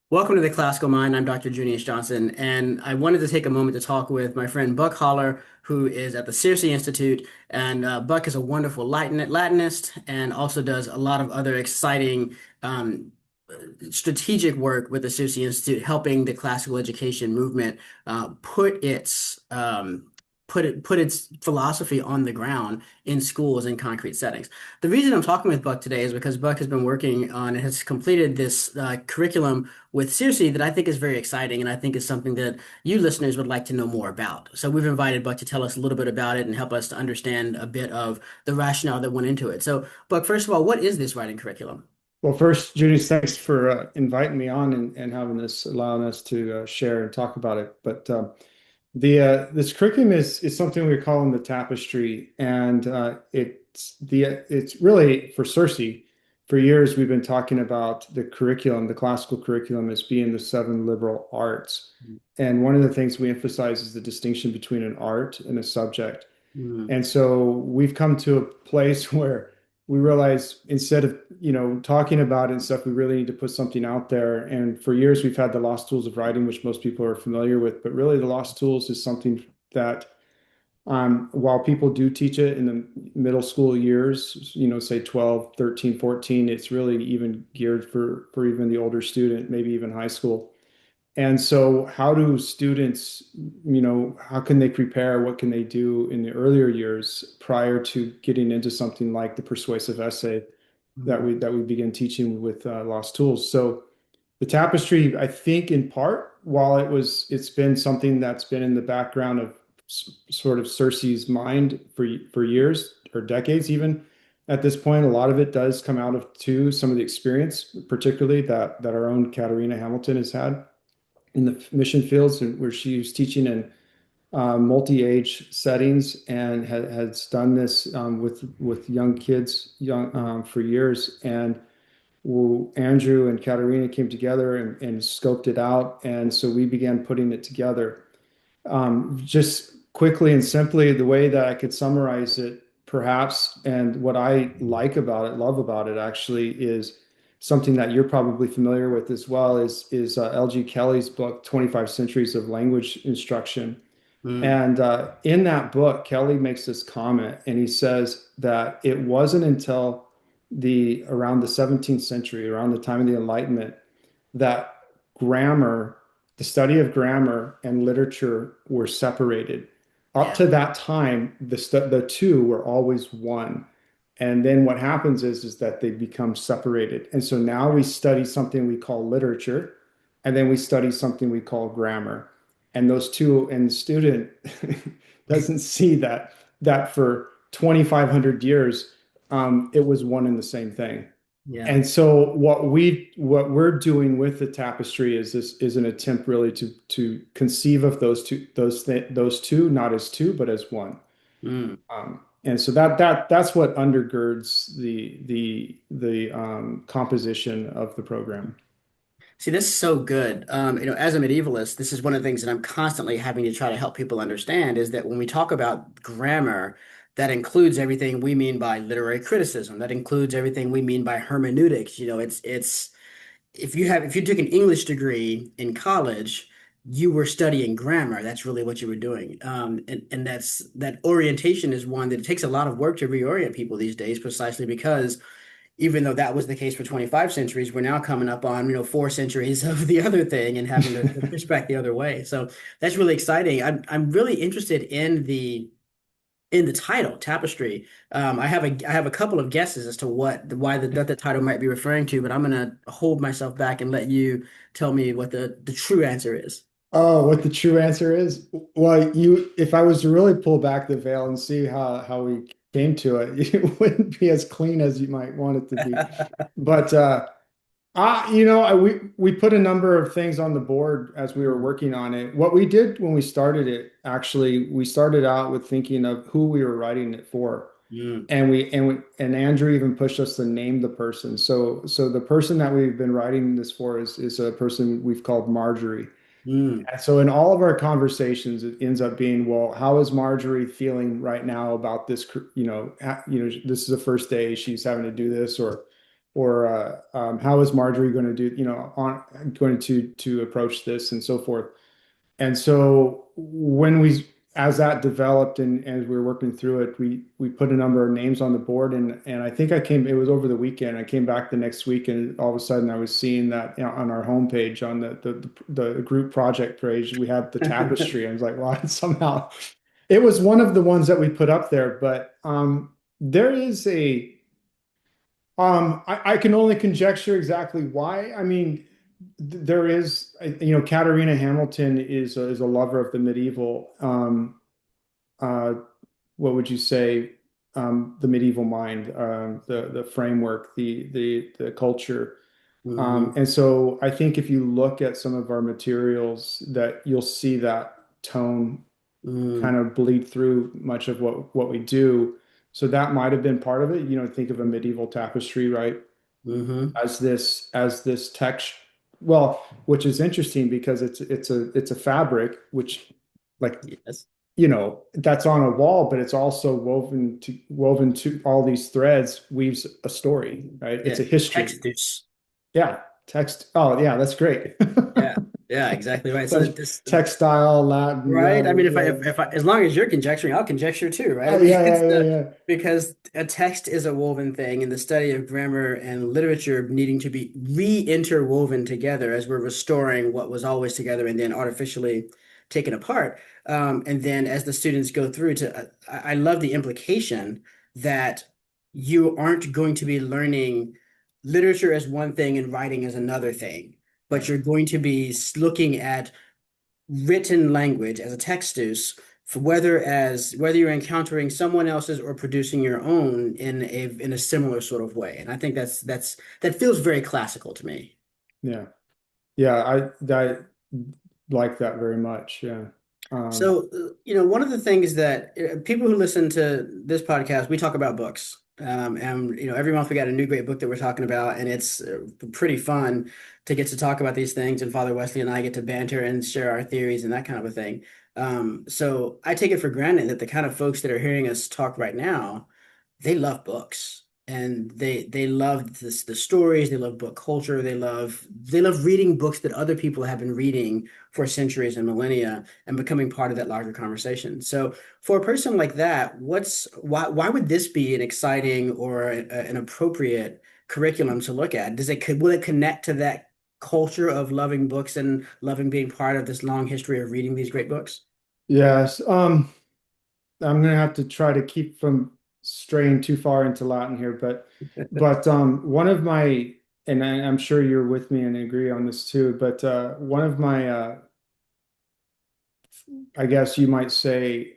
Welcome to the Classical Mind. I'm Dr. Junius Johnson, and I wanted to take a moment to talk with my friend Buck Holler, who is at the CiRCE Institute. And Buck is a wonderful Latinist and also does a lot of other exciting strategic work with the CiRCE Institute, helping the classical education movement put its philosophy on the ground in schools in concrete settings. The reason I'm talking with Buck today is because Buck has been working on and has completed this curriculum with CiRCE that I think is very exciting, and I think is something that you listeners would like to know more about. So we've invited Buck to tell us a little bit about it and help us to understand a bit of the rationale that went into it. So, Buck, first of all, what is this writing curriculum? Well, first, Judy's, thanks for inviting me on and having this, allowing us to share and talk about it. But the this curriculum is something we're calling the Tapestry, and it's really for CiRCE. For years, we've been talking about the curriculum, the classical curriculum, as being the seven liberal arts. And one of the things we emphasize is the distinction between an art and a subject. Mm, And so we've come to a place where we realize instead of, talking about it and stuff, we really need to put something out there. And for years, we've had the Lost Tools of Writing, which most people are familiar with. But really, the Lost Tools is something that, while people do teach it in the middle school years, say 12, 13, 14, it's really even geared for even the older student, maybe even high school. And so, how do students, how can they prepare? What can they do in the earlier years prior to getting into something like the persuasive essay mm. that we begin teaching with Lost Tools? So, the tapestry, I think, in part, while it's been something that's been in the background of sort of CiRCE's mind for years or decades, even at this point, a lot of it does come out of some of the experience, particularly that our own Katarina Hamilton has had in the mission fields where she was teaching in multi-age settings and has done this with young kids for years. And Andrew and Katerina came together and scoped it out. And so we began putting it together. Just quickly and simply, the way that I could summarize it, perhaps, and what I like about it, love about it actually, is something that you're probably familiar with as well, is L.G. Kelly's book, 25 Centuries of Language Instruction. Mm. And in that book, Kelly makes this comment, and he says that it wasn't until the around the 17th century, around the time of the Enlightenment, that grammar, the study of grammar and literature were separated. Up Yeah. to that time, the two were always one. And then what happens is that they become separated. And so now we study something we call literature, and then we study something we call grammar. And those two, and the student doesn't see that for 2,500 years, it was one and the same thing. Yeah. And so what we're doing with the tapestry is an attempt really to conceive of those two not as two but as one. Mm. And so that's what undergirds the composition of the program. See, this is so good. As a medievalist, this is one of the things that I'm constantly having to try to help people understand is that when we talk about grammar, that includes everything we mean by literary criticism. That includes everything we mean by hermeneutics. It's if you took an English degree in college, you were studying grammar. That's really what you were doing. And that orientation is one that it takes a lot of work to reorient people these days, precisely because even though that was the case for 25 centuries, we're now coming up on, 4 centuries of the other thing and having to push back the other way. So that's really exciting. I'm really interested in the title, Tapestry. I have a couple of guesses as to why the title might be referring to, but I'm gonna hold myself back and let you tell me what the true answer is. Oh, what the true answer is? Well, if I was to really pull back the veil and see how we came to it, it wouldn't be as clean as you might want it to be. But we put a number of things on the board as we were working on it. What we did when we started it, actually, we started out with thinking of who we were writing it for. Mm, And Andrew even pushed us to name the person. So the person that we've been writing this for is a person we've called Marjorie. mm, And so in all of our conversations, it ends up being, well, how is Marjorie feeling right now about this? This is the first day she's having to do this, how is Marjorie going to do, going to approach this and so forth. And so as that developed and as we were working through it, we put a number of names on the board, and I think it was over the weekend. I came back the next week, and all of a sudden I was seeing that, on our homepage on the group project page, we had the tapestry. I was like, well, somehow it was one of the ones that we put up there, but there is I can only conjecture exactly why. I mean, there is, Katarina Hamilton is a lover of the medieval, uh, what would you say, the medieval mind, the framework, the culture. Hmm. And so I think if you look at some of our materials, that you'll see that tone kind Mm. of bleed through much of what we do. So that might have been part of it. Think of a medieval tapestry, right? Hmm. As this text, well, which is interesting because it's a fabric which, like, Yes. that's on a wall, but it's also woven to all these threads, weaves a story, right? It's Yeah. a history. Textus. Yeah. Text. Oh, yeah, that's great. Yeah. Yeah, exactly right. So Such this, textile, Latin. Yeah, right? I mean, yeah, if I, as long as you're conjecturing, I'll conjecture too, right? yeah, yeah, yeah, yeah. Because a text is a woven thing, and the study of grammar and literature needing to be re-interwoven together as we're restoring what was always together and then artificially taken apart. And then as the students go through I love the implication that you aren't going to be learning literature as one thing and writing as another thing, but Right. you're going to be looking at written language as a textus, for whether you're encountering someone else's or producing your own in a similar sort of way. And I think that feels very classical to me. Yeah. Yeah, I like that very much. Yeah. Um, So, one of the things that people who listen to this podcast, we talk about books. And every month we got a new great book that we're talking about, and it's pretty fun to get to talk about these things. And Father Wesley and I get to banter and share our theories and that kind of a thing. So I take it for granted that the kind of folks that are hearing us talk right now, they love books, and they love the stories. They love book culture. They love reading books that other people have been reading for centuries and millennia and becoming part of that larger conversation. So for a person like that, why would this be an exciting or an appropriate curriculum to look at? Will it connect to that culture of loving books and loving being part of this long history of reading these great books? yes. I'm gonna have to try to keep from straying too far into Latin here, but one of my, and I'm sure you're with me and agree on this too, but one of my, I guess you might say,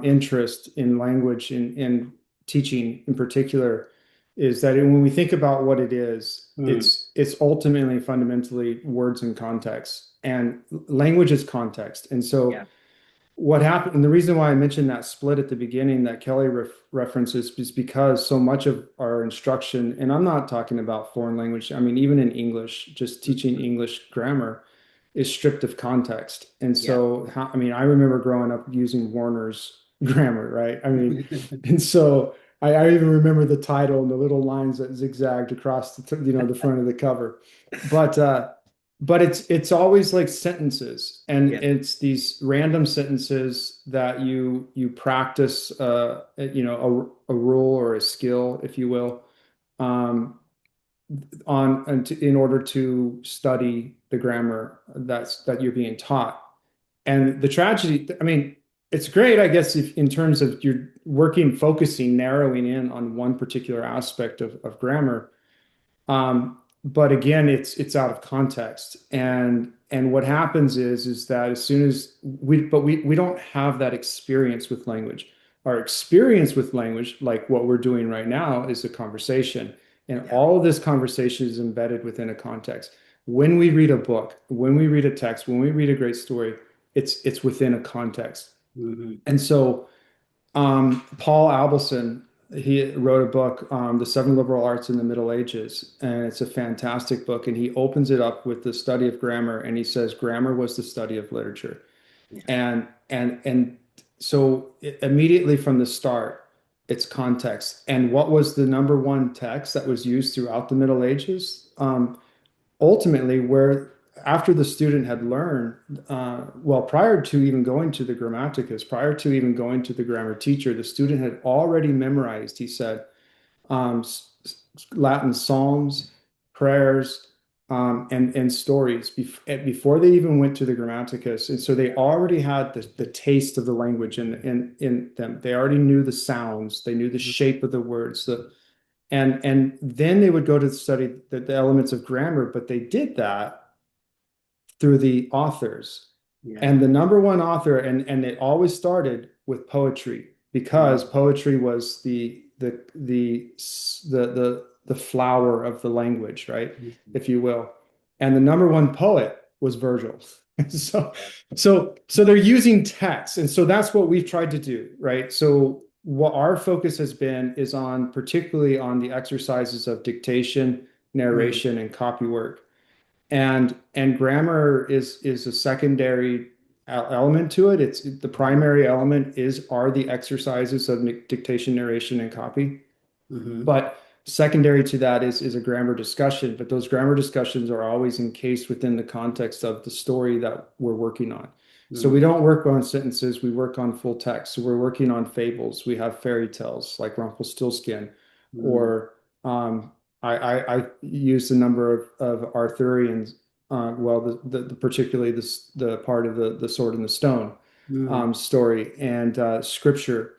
interest in language in teaching in particular is that when we think about what it is, Hmm. it's ultimately fundamentally words and context, and language is context. And so Yeah. what happened, and the reason why I mentioned that split at the beginning that Kelly references is because so much of our instruction, and I'm not talking about foreign language, I mean, even in English, just teaching English grammar is stripped of context. And Yeah. so, I mean, I remember growing up using Warner's grammar, right? I mean, and so I even remember the title and the little lines that zigzagged across the front of the cover. But but it's always like sentences, and Yeah. it's these random sentences that you practice, a rule or a skill, if you will, um, in order to study the grammar that you're being taught. And the tragedy, I mean, it's great, I guess, if in terms of you're working, focusing, narrowing in on one particular aspect of grammar. But again, it's out of context. And what happens is that as soon as we don't have that experience with language. Our experience with language, like what we're doing right now, is a conversation. And Yeah. all of this conversation is embedded within a context. When we read a book, when we read a text, when we read a great story, it's within a context. Hmm. And so Paul Abelson, he wrote a book, The Seven Liberal Arts in the Middle Ages, and it's a fantastic book. And he opens it up with the study of grammar, and he says grammar was the study of literature. Yeah. And so immediately from the start, its context. And what was the number one text that was used throughout the Middle Ages? Ultimately, where after the student had learned, well, prior to even going to the grammaticus, prior to even going to the grammar teacher, the student had already memorized, he said, um, Latin psalms, prayers, and stories before they even went to the grammaticus. And so they already had the taste of the language in them. They already knew the sounds, they knew the Mhm. shape of the words, and then they would go to study the elements of grammar, but they did that through the authors. Yeah. And the number one author, and it always started with poetry because Mhm. poetry was the flower of the language, right? Mhm. If you will. And the number one poet was Virgil. So Yeah. so they're using text. And so that's what we've tried to do, right? So what our focus has been is on particularly on the exercises of dictation, Mhm. narration, and copy work, and grammar is a secondary element to it. It's the Mhm. primary element is are the exercises of dictation, narration, and copy. Mhm. But secondary to that is a grammar discussion. But those grammar discussions are always encased within the context of the story that we're working on. So we Mhm. don't work on sentences, we work on full text. So we're working on fables. We have fairy tales like Rumpelstiltskin, Mhm. or I used a number of Arthurians, well, particularly the part of the sword and the stone Mhm. story and scripture.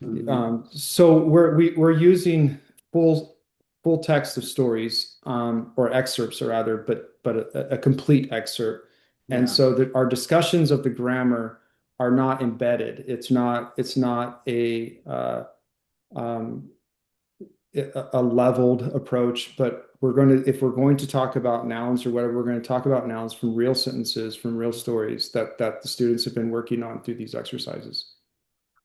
Mhm. So we're using full full text of stories, or excerpts, or rather, but a complete excerpt. And Yeah. so that our discussions of the grammar are not embedded. It's not um, a leveled approach, but if we're going to talk about nouns or whatever, we're going to talk about nouns from real sentences, from real stories that the students have been working on through these exercises.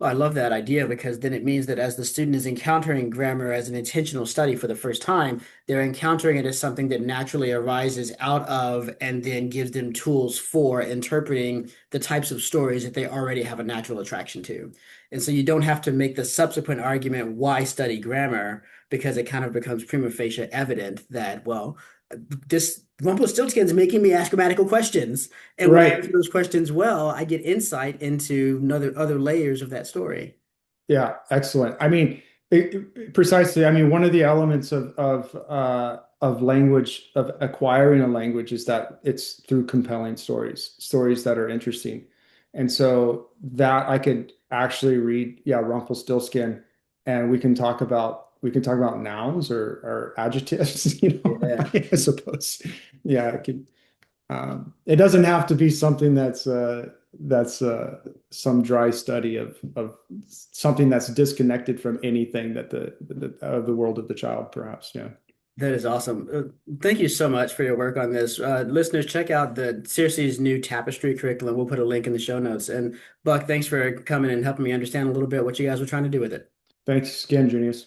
Well, I love that idea because then it means that as the student is encountering grammar as an intentional study for the first time, they're encountering it as something that naturally arises out of and then gives them tools for interpreting the types of stories that they already have a natural attraction to. And so you don't have to make the subsequent argument, why study grammar? Because it kind of becomes prima facie evident that, well, this Rumpelstiltskin's making me ask grammatical questions. And when I answer Right. those questions well, I get insight into other layers of that story. Yeah, excellent. I mean, precisely. I mean, one of the elements of language, of acquiring a language, is that it's through compelling stories, stories that are interesting. And so that I could actually read, yeah, Rumpelstiltskin, and we can talk about nouns or adjectives, Yeah. I suppose. Yeah, I could. It doesn't have to be something that's some dry study of something that's disconnected from anything that the world of the child, perhaps. Yeah. That is awesome. Thank you so much for your work on this. Listeners, check out the CiRCE's new Tapestry curriculum. We'll put a link in the show notes. And Buck, thanks for coming and helping me understand a little bit what you guys were trying to do with it. Thanks again, Junius.